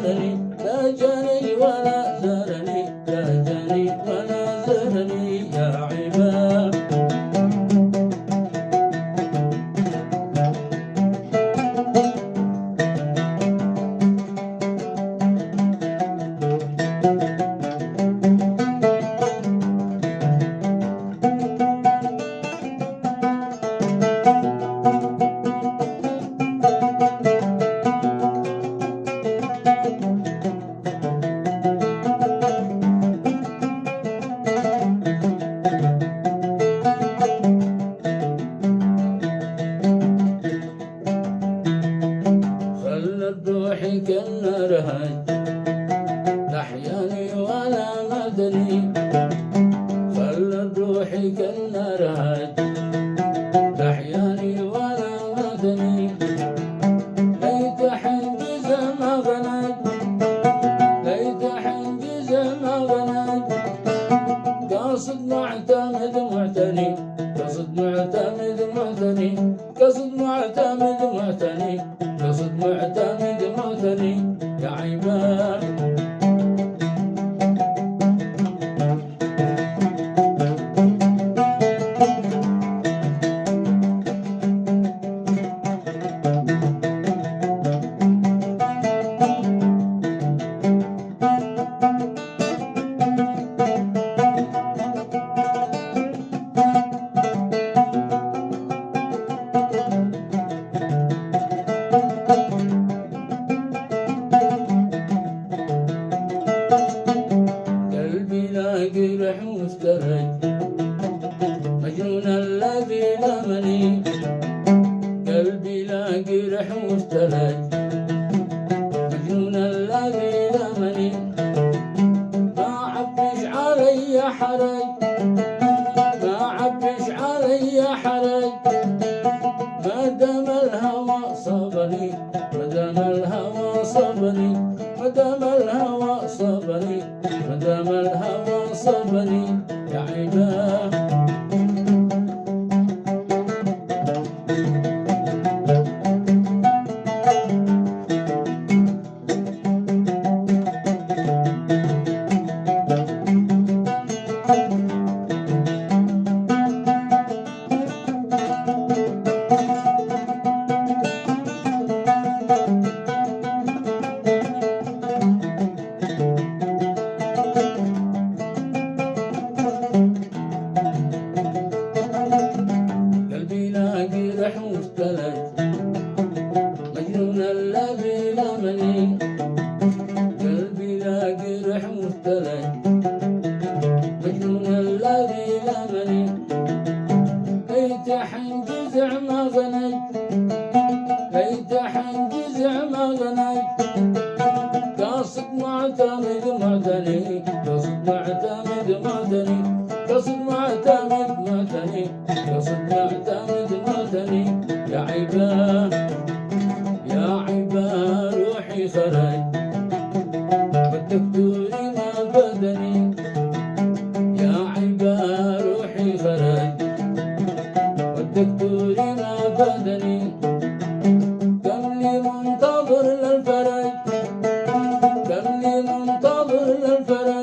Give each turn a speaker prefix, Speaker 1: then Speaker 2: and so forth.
Speaker 1: زارني لا جاني ولا زارني لا جاني ولا زارني يا عباد. روحي كالنار هاج لحياني ولا مدني خلت روحي كالنار هاج لحياني ولا مدني ليت حنجز ما غنج ليت حنجز ما غنج قاصد معتمد معتني قصد معتمد معتني قصد معتمد معتني قصد معتمد معتني يا عباد. جرح مفترج مجنون الذي لمني قلبي لا جرح مفترج مجنون الذي لمني ما عبش علي حرج ما عبش علي حرج ما دام الهوى صبني ما دام الهوى صبني ما دام الهوى صبني ما دام الهوى صبني يا عباد. جرح مفترج مجنون الذي لمني قلبي لا جرح مفترج مجنون الذي لمني ليت حنجزع ما غنج ليت حنجزع ما غنج قاصد معتمد معتني قاصد معتمد معتني قاصد معتمد معتني قاصد معتمد معتني يا عباد يا عباد. روحي خرج والدكتور ما بدني يا عباد روحي خرج والدكتور ما بدني كم لي منتظر للفرج كم لي منتظر للفرج